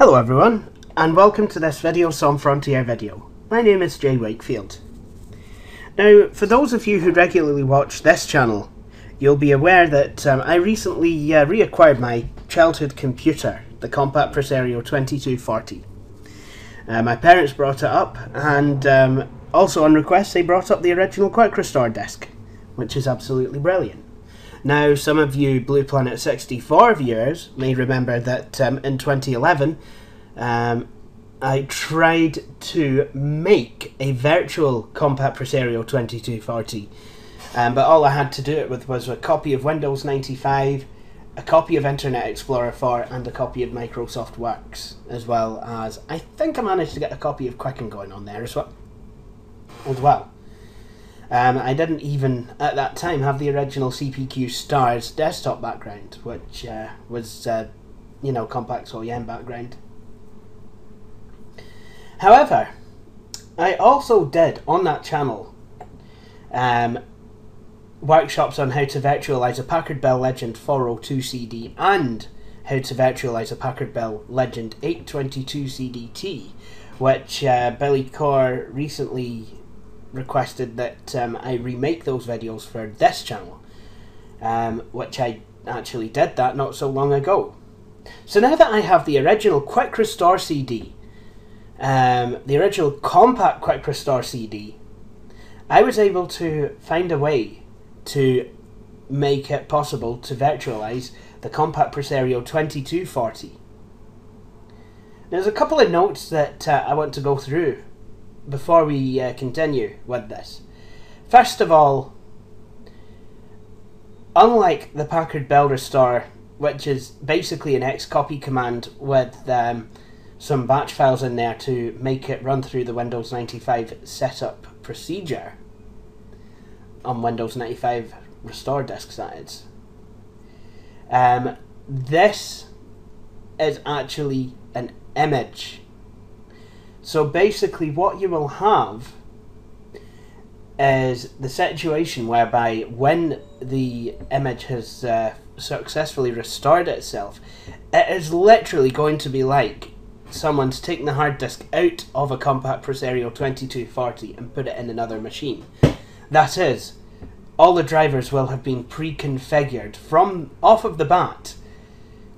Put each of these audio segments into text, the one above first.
Hello everyone, and welcome to this Video Some Frontier video. My name is Jay Wakefield. Now, for those of you who regularly watch this channel, you'll be aware that I recently reacquired my childhood computer, the Compaq Presario 2240. My parents brought it up, and also on request they brought up the original Quick Restore disc, which is absolutely brilliant. Now, some of you Blue Planet 64 viewers may remember that in 2011 I tried to make a virtual Compaq Presario 2240, but all I had to do it with was a copy of Windows 95, a copy of Internet Explorer 4 and a copy of Microsoft Works, as well as, I think I managed to get a copy of Quicken going on there as well. I didn't even, at that time, have the original CPQ Stars desktop background, which was, you know, Compaq's OEM background. However, I also did, on that channel, workshops on how to virtualize a Packard Bell Legend 402 CD and how to virtualize a Packard Bell Legend 822 CDT, which Billy Core recently requested that I remake those videos for this channel, which I actually did that not so long ago. So now that I have the original Quick Restore CD, the original Compaq Quick Restore CD, I was able to find a way to make it possible to virtualize the Compaq Presario 2240. There's a couple of notes that I want to go through before we continue with this. First of all, unlike the Packard Bell Restore, which is basically an xcopy command with some batch files in there to make it run through the Windows 95 setup procedure on Windows 95 restore disks, that is. This is actually an image. So basically what you will have is the situation whereby when the image has successfully restored itself, it is literally going to be like someone's taken the hard disk out of a Compaq Presario 2240 and put it in another machine. That is, all the drivers will have been pre-configured from off of the bat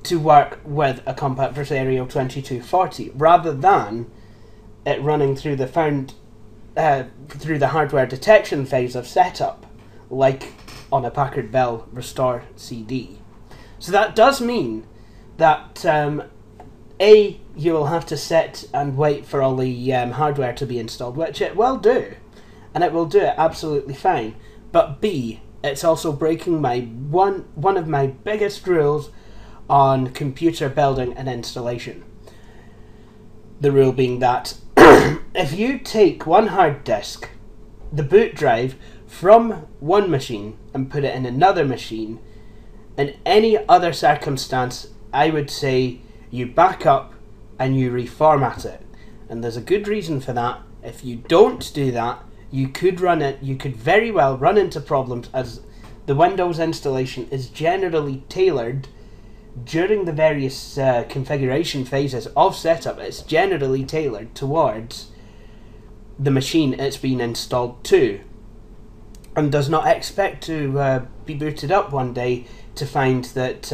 to work with a Compaq Presario 2240, rather than it running through the hardware detection phase of setup, like on a Packard Bell Restore CD. So that does mean that A, you will have to sit and wait for all the hardware to be installed, which it will do, and it will do it absolutely fine. But B, it's also breaking my one of my biggest rules on computer building and installation. The rule being that if you take one hard disk, the boot drive, from one machine and put it in another machine, in any other circumstance, I would say you back up and you reformat it. And there's a good reason for that. If you don't do that, you could very well run into problems, as the Windows installation is generally tailored during the various configuration phases of setup. It's generally tailored towards the machine it's been installed to, and does not expect to be booted up one day to find that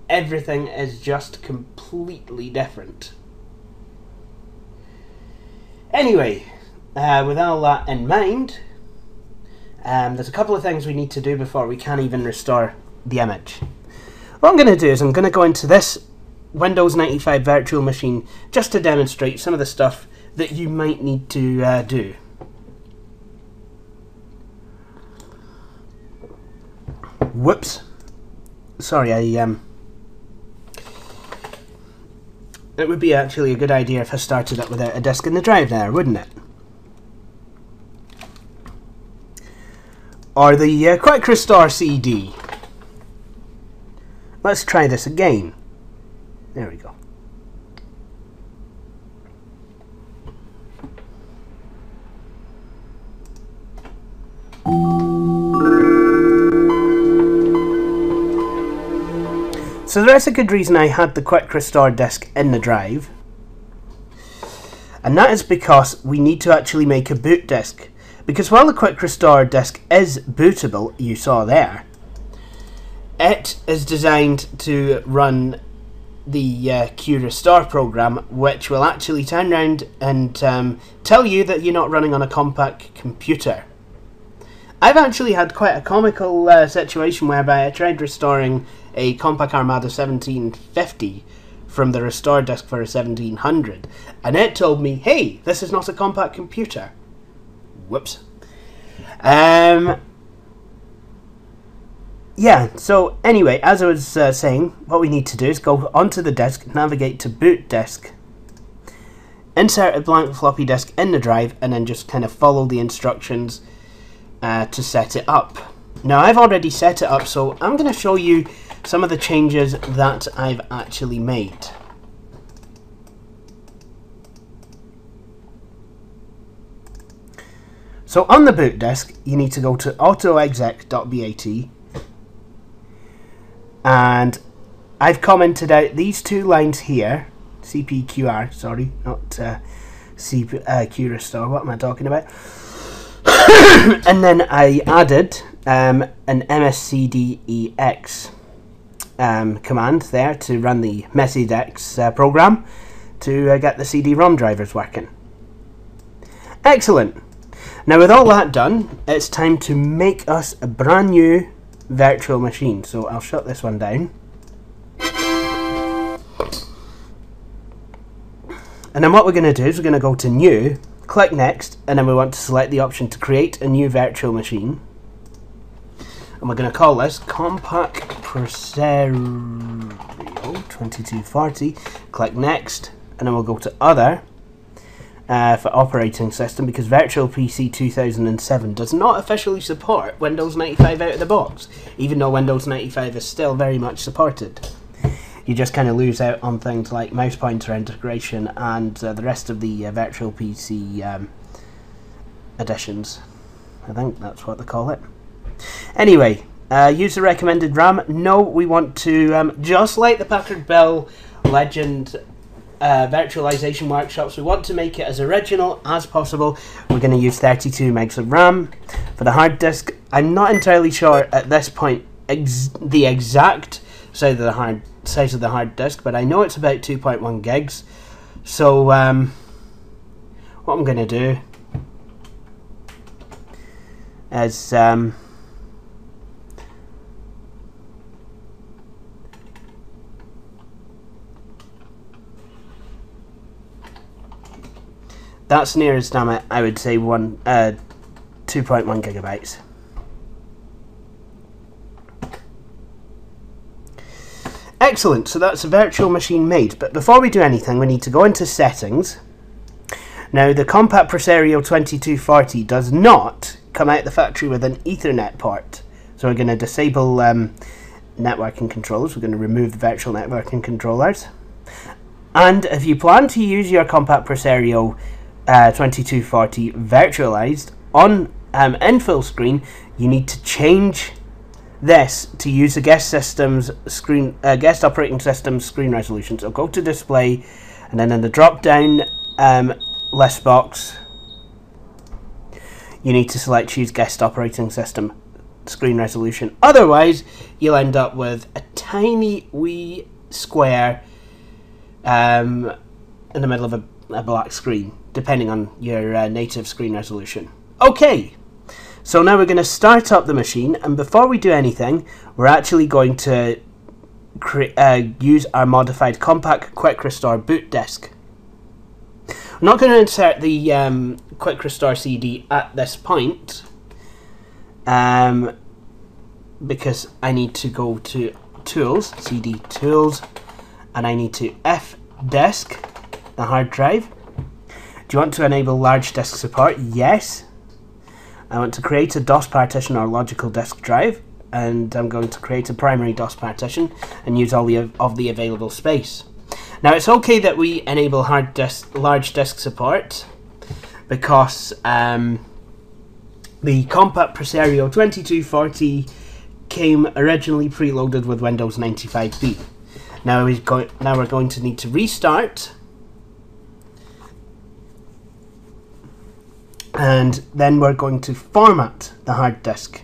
everything is just completely different. Anyway, with all that in mind, there's a couple of things we need to do before we can even restore the image. What I'm going to do is I'm going to go into this Windows 95 virtual machine just to demonstrate some of the stuff that you might need to do. Whoops. Sorry, it would be actually a good idea if I started up without a disk in the drive there, wouldn't it? Or the Quick Restore CD. Let's try this again. There we go. So there is a good reason I had the Quick Restore disk in the drive, and that is because we need to actually make a boot disk. Because while the Quick Restore disk is bootable, you saw there, it is designed to run the Q Restore program, which will actually turn around and tell you that you're not running on a Compaq computer. I've actually had quite a comical situation whereby I tried restoring a Compaq Armada 1750 from the restore disk for a 1700, and it told me, hey, this is not a Compaq computer. Whoops. Yeah, so anyway, as I was saying, what we need to do is go onto the disk, navigate to boot disk, insert a blank floppy disk in the drive, and then just kind of follow the instructions to set it up. Now I've already set it up, so I'm going to show you some of the changes that I've actually made. So on the boot disk, you need to go to autoexec.bat, and I've commented out these two lines here, CPQR, sorry, not Q Restore, what am I talking about? And then I added an mscdex command there to run the mesidex program to get the CD-ROM drivers working. Excellent. Now with all that done, it's time to make us a brand new virtual machine. So I'll shut this one down. And then what we're going to do is we're going to go to New, click Next, and then we want to select the option to create a new virtual machine. And we're going to call this Compaq Presario 2240. Click Next, and then we'll go to Other for operating system, because Virtual PC 2007 does not officially support Windows 95 out of the box, even though Windows 95 is still very much supported. You just kind of lose out on things like mouse pointer integration and the rest of the Virtual PC editions. I think that's what they call it. Anyway, user recommended RAM. No, we want to, just like the Packard Bell Legend virtualization workshops, we want to make it as original as possible. We're going to use 32 megs of RAM. For the hard disk, I'm not entirely sure at this point the exact size of the hard disk, but I know it's about 2.1 gigs. So what I'm going to do is that's near as damn it, I would say 2.1 gigabytes. Excellent, so that's a virtual machine made, but before we do anything we need to go into settings. Now the Compaq Presario 2240 does not come out the factory with an Ethernet port, so we're going to disable networking controllers. We're going to remove the virtual networking controllers, and if you plan to use your Compaq Presario 2240 virtualized on in full screen, you need to change this to use the guest operating system screen resolution. So go to display, and then in the drop down list box you need to select choose guest operating system screen resolution. Otherwise you'll end up with a tiny wee square in the middle of a black screen, depending on your native screen resolution. Okay, so now we're going to start up the machine, and before we do anything we're actually going to use our modified Compaq Quick Restore boot disk. I'm not going to insert the Quick Restore CD at this point, because I need to go to Tools, CD Tools, and I need to F-disk the hard drive. Do you want to enable large disk support? Yes. I want to create a DOS partition or logical disk drive, and I'm going to create a primary DOS partition and use all of the available space. Now it's okay that we enable large disk support because the Compaq Presario 2240 came originally preloaded with Windows 95B. Now we're going to need to restart, and then we're going to format the hard disk.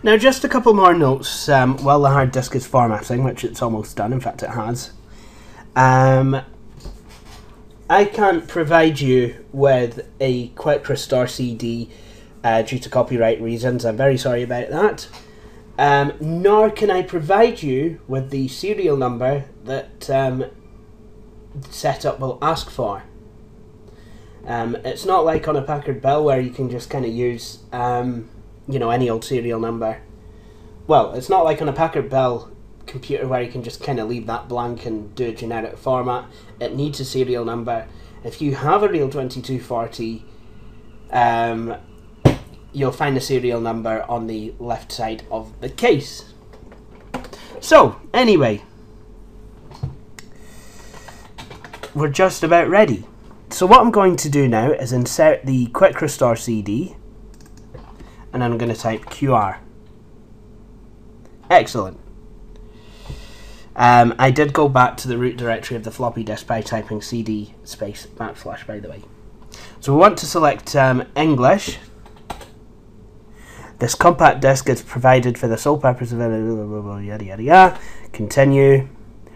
Now just a couple more notes while the hard disk is formatting, which it's almost done, in fact it has. I can't provide you with a quick restore CD due to copyright reasons. I'm very sorry about that. Nor can I provide you with the serial number that setup will ask for. It's not like on a Packard Bell where you can just kind of use you know, any old serial number. Well, it's not like on a Packard Bell computer where you can just kind of leave that blank and do a generic format. It needs a serial number. If you have a real 2240, you'll find the serial number on the left side of the case. So, anyway, we're just about ready. So what I'm going to do now is insert the quick restore CD, and I'm going to type QR. Excellent. I did go back to the root directory of the floppy disk by typing CD space / by the way. So we want to select English. This compact disk is provided for the sole purpose of yada yada yada. Continue.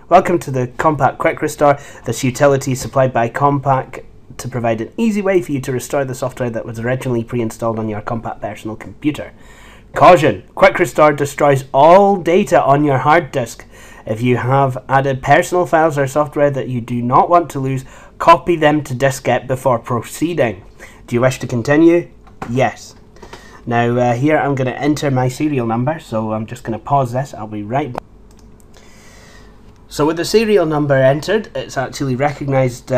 Welcome to the Compaq Quick Restore. This utility is supplied by Compaq to provide an easy way for you to restore the software that was originally pre-installed on your Compaq personal computer. Caution! Quick Restore destroys all data on your hard disk. If you have added personal files or software that you do not want to lose, copy them to diskette before proceeding. Do you wish to continue? Yes. Now here I'm going to enter my serial number, so I'm just going to pause this. I'll be right back. So with the serial number entered, it's actually recognised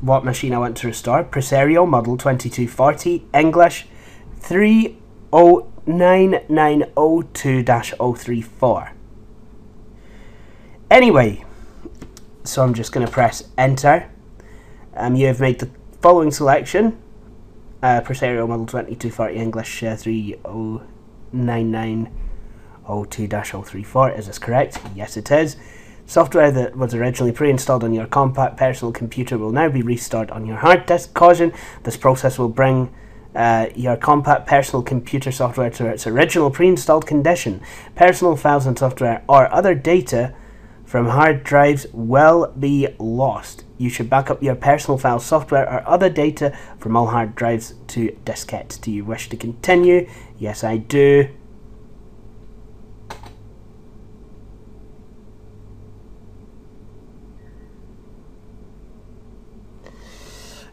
what machine I want to restore. Presario model 2240, English 309902-034. Anyway, so I'm just going to press enter. You have made the following selection. Presario model 2240, English 309902-034. Is this correct? Yes, it is. Software that was originally pre-installed on your Compaq personal computer will now be restored on your hard disk. Caution, this process will bring your Compaq personal computer software to its original pre-installed condition. Personal files and software or other data from hard drives will be lost. You should back up your personal files, software or other data from all hard drives to diskette. Do you wish to continue? Yes, I do.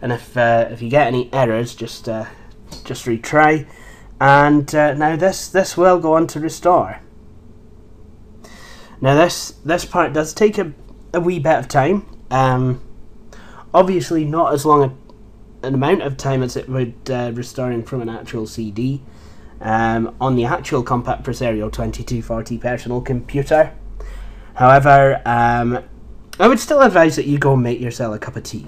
And if you get any errors, just retry. And now this will go on to restore. Now this part does take a wee bit of time. Obviously not as long an amount of time as it would restoring from an actual CD on the actual Compaq Presario 2240 personal computer. However, I would still advise that you go and make yourself a cup of tea.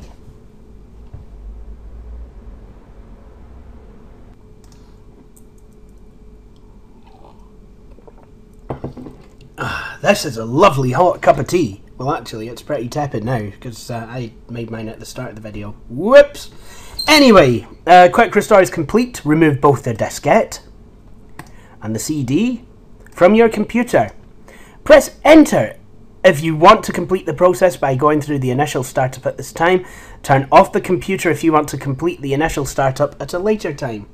This is a lovely hot cup of tea. Well, actually, it's pretty tepid now because I made mine at the start of the video. Whoops! Anyway, quick restore is complete. Remove both the diskette and the CD from your computer. Press enter if you want to complete the process by going through the initial startup at this time. Turn off the computer if you want to complete the initial startup at a later time.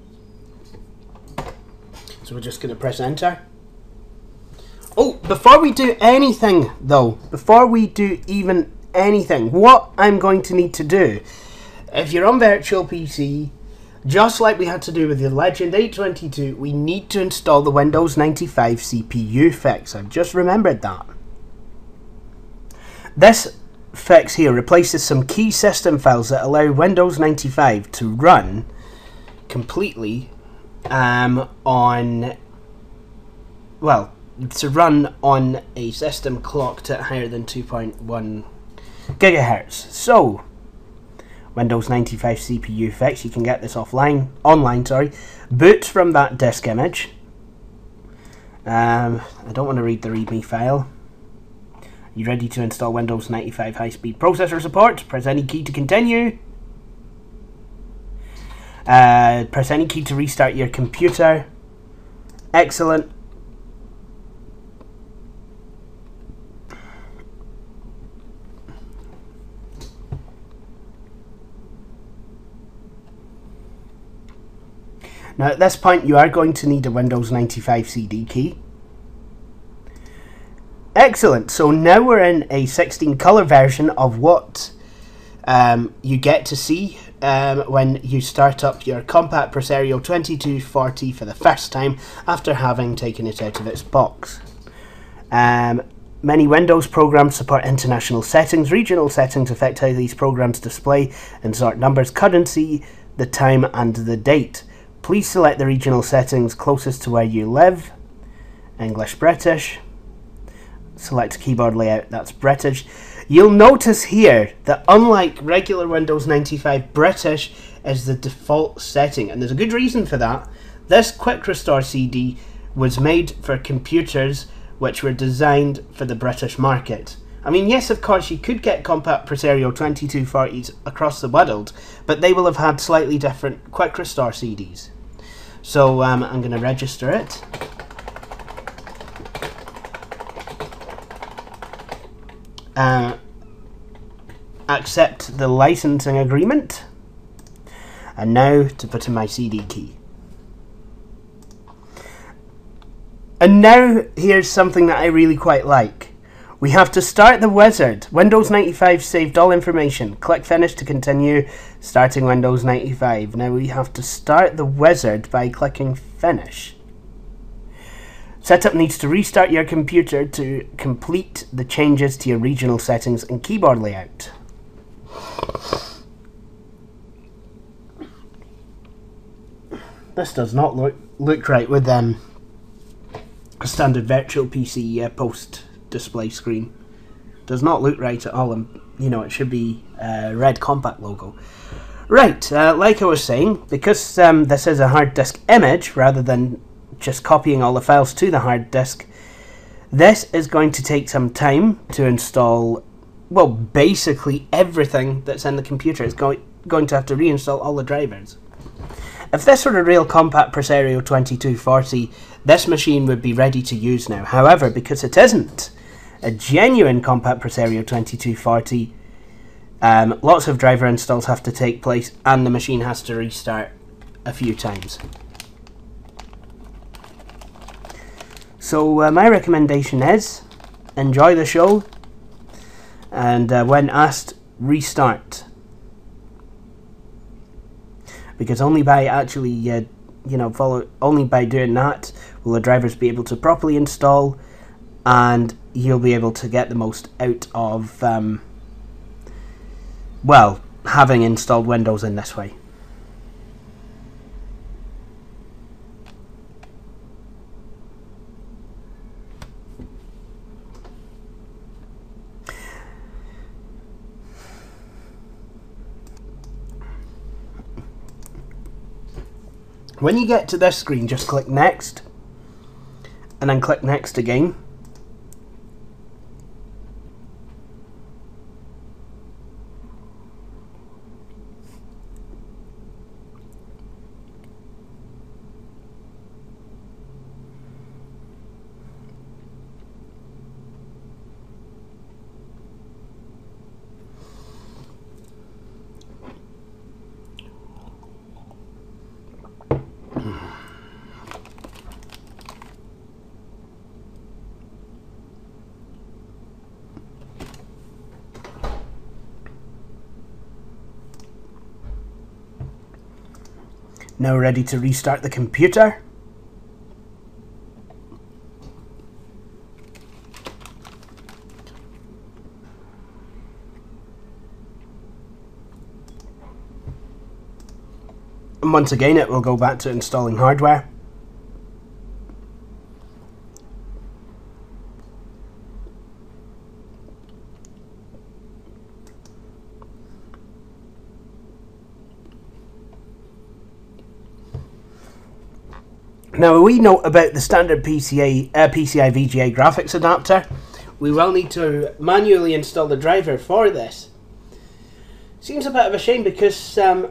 So we're just going to press enter. Oh, before we do anything though, before we do even anything, what I'm going to need to do, if you're on virtual PC, just like we had to do with the Legend 822, we need to install the Windows 95 CPU fix. I've just remembered that. This fix here replaces some key system files that allow Windows 95 to run completely on a system clocked at higher than 2.1 gigahertz. So Windows 95 CPU fix, you can get this online, boot from that disk image. I don't want to read the readme file. You ready to install Windows 95 high-speed processor support? Press any key to continue. Press any key to restart your computer. Excellent. Now at this point you are going to need a Windows 95 CD key. Excellent, so now we're in a 16 colour version of what you get to see when you start up your Compaq Presario 2240 for the first time after having taken it out of its box. Many Windows programs support international settings. Regional settings affect how these programs display and sort numbers, currency, the time and the date. Please select the regional settings closest to where you live. English, British. Select keyboard layout, that's British. You'll notice here that unlike regular Windows 95, British is the default setting, and there's a good reason for that. This Quick Restore CD was made for computers which were designed for the British market. I mean, yes, of course, you could get Compaq Presario 2240s across the world, but they will have had slightly different Quick Restore CDs. So I'm going to register it. Accept the licensing agreement, and now to put in my CD key. And now here's something that I really quite like. We have to start the wizard. Windows 95 saved all information. Click Finish to continue starting Windows 95. Now we have to start the wizard by clicking Finish. Setup needs to restart your computer to complete the changes to your regional settings and keyboard layout. This does not look right with a standard virtual PC post display screen. Does not look right at all, and you know it should be a red Compaq logo. Right, like I was saying, because this is a hard disk image rather than just copying all the files to the hard disk, this is going to take some time to install. Well, basically everything that's in the computer is going to have to reinstall all the drivers. If this were a real Compaq Presario 2240, this machine would be ready to use now. However, because it isn't a genuine Compaq Presario 2240, lots of driver installs have to take place and the machine has to restart a few times. So my recommendation is enjoy the show, and when asked, restart, because only by actually only by doing that will the drivers be able to properly install, and you'll be able to get the most out of well, having installed Windows in this way. When you get to this screen, just click Next, and then click Next again. Now we're ready to restart the computer. And once again it will go back to installing hardware. Now, a wee note about the standard PCI VGA graphics adapter. We will need to manually install the driver for this. Seems a bit of a shame because the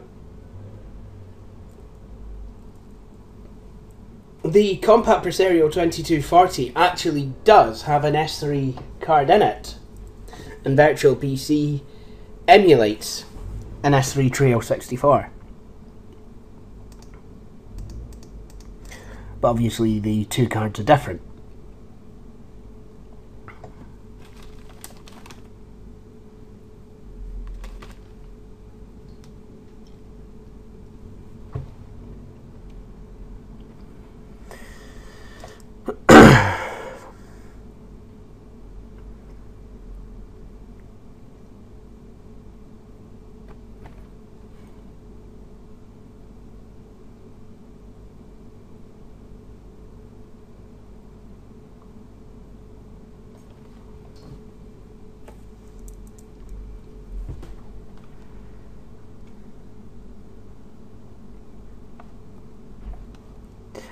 Compaq Presario 2240 actually does have an S3 card in it, and Virtual PC emulates an S3 Trio 64. But obviously the two cards are different.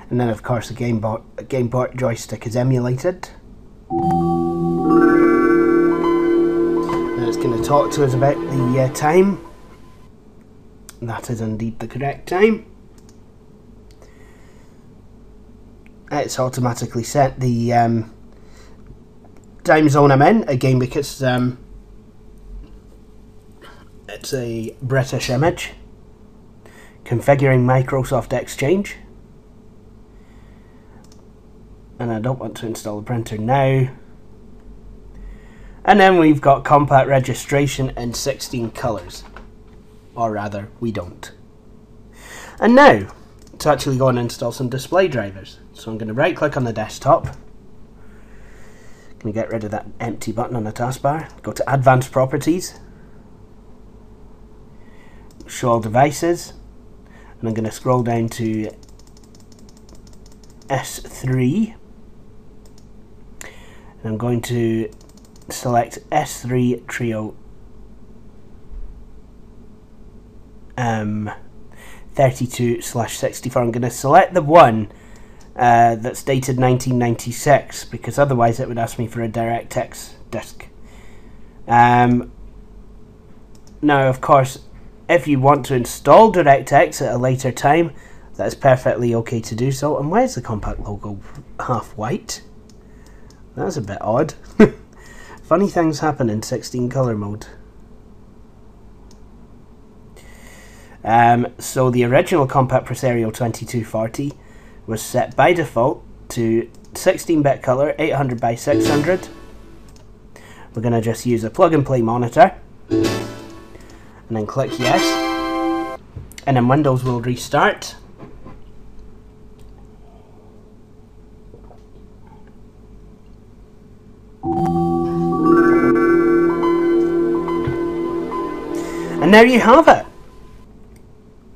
And then of course the game port joystick is emulated. And it's going to talk to us about the time. That is indeed the correct time. It's automatically set the time zone I'm in, again because it's a British image. Configuring Microsoft Exchange. And I don't want to install the printer now. And then we've got Compaq registration in 16 colours. Or rather, we don't. And now, to actually go and install some display drivers. So I'm going to right click on the desktop. Going to get rid of that empty button on the taskbar. Go to Advanced Properties. Show all devices. And I'm going to scroll down to S3. And I'm going to select S3 Trio 32/64. I'm going to select the one that's dated 1996 because otherwise it would ask me for a DirectX disk. Now, of course, if you want to install DirectX at a later time, that's perfectly okay to do so. And why is the Compaq logo half white? That's a bit odd. Funny things happen in 16 colour mode. So the original Compaq Presario 2240 was set by default to 16-bit colour, 800 by 600. We're going to just use a plug and play monitor. And then click yes. And then Windows will restart. And there you have it.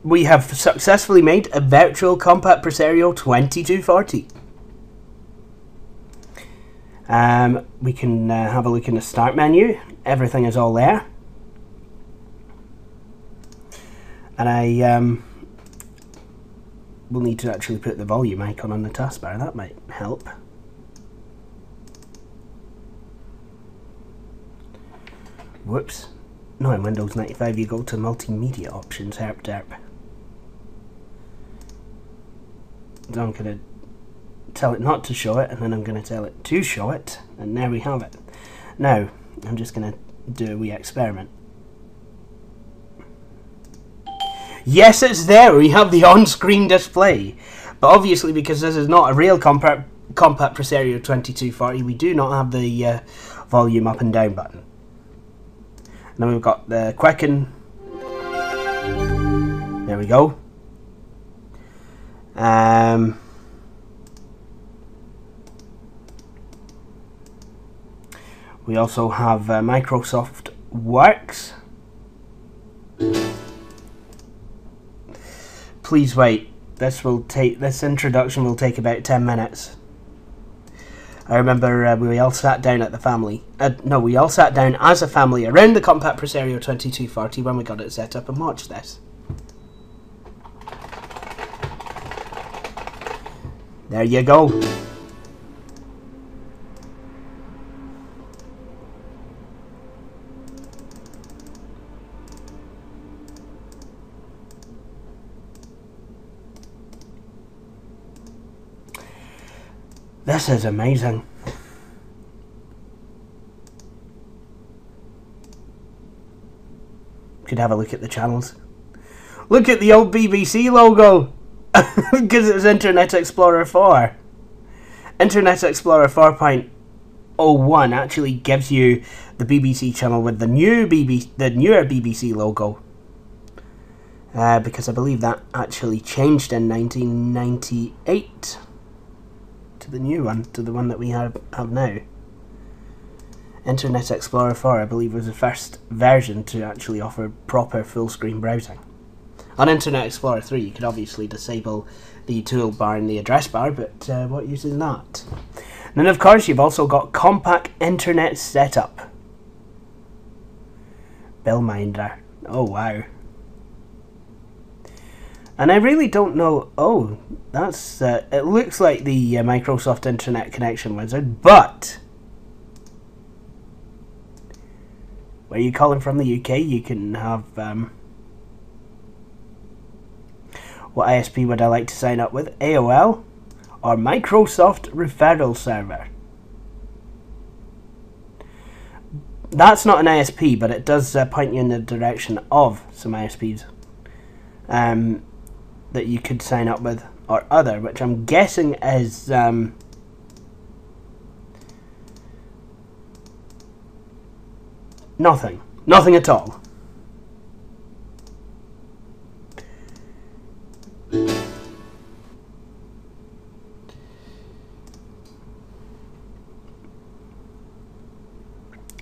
We have successfully made a virtual Compaq Presario 2240. We can have a look in the start menu. Everything is all there. And I will need to actually put the volume icon on the taskbar. That might help. Whoops. No, in Windows 95 you go to multimedia options, herp derp. So I'm going to tell it not to show it, and then I'm going to tell it to show it, and there we have it. Now, I'm just going to do a wee experiment. Yes, it's there, we have the on-screen display. But obviously, because this is not a real Compaq Presario 2240, we do not have the volume up and down button. And then we've got the quicken. There we go. We also have Microsoft Works. Please wait. This introduction will take about 10 minutes. I remember we all sat down at the family. We all sat down as a family around the Compaq Presario 2240 when we got it set up and watched this. There you go. This is amazing. Could have a look at the channels. Look at the old BBC logo! Because it's Internet Explorer 4. Internet Explorer 4.01 actually gives you the BBC channel with the newer BBC logo. Because I believe that actually changed in 1998 to the new one, to the one that we have now. Internet Explorer 4, I believe, was the first version to actually offer proper full-screen browsing. On Internet Explorer 3, you could obviously disable the toolbar and the address bar, but what use is that? And then, of course, you've also got Compaq Internet Setup. Billminder. Oh, wow. And I really don't know... Oh, that's... it looks like the Microsoft Internet Connection Wizard, but... where you calling from the UK, you can have... what ISP would I like to sign up with? AOL or Microsoft Referral Server? That's not an ISP, but it does point you in the direction of some ISPs that you could sign up with, or other, which I'm guessing is nothing at all.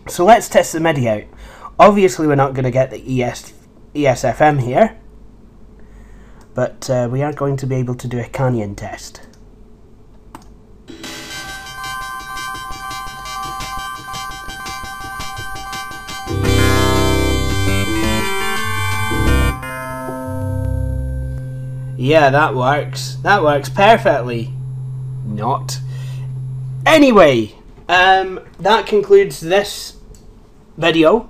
So let's test the MIDI out. Obviously we're not going to get the ESFM here, but we are going to be able to do a canyon test. Yeah, that works. That works perfectly. Not. Anyway, that concludes this video.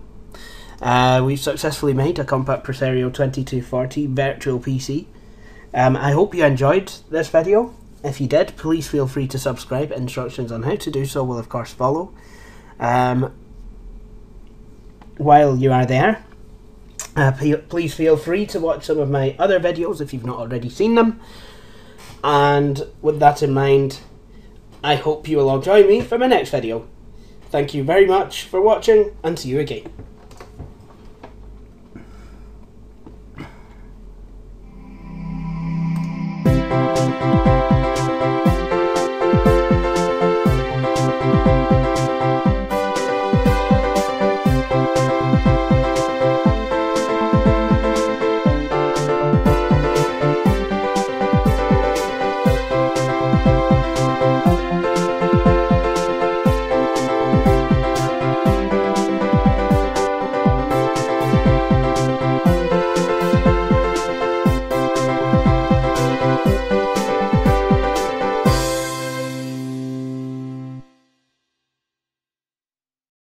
We've successfully made a Compaq Presario 2240 virtual PC. I hope you enjoyed this video. If you did, please feel free to subscribe. Instructions on how to do so will of course follow. While you are there, please feel free to watch some of my other videos if you've not already seen them. And with that in mind, I hope you will all join me for my next video. Thank you very much for watching, and see you again.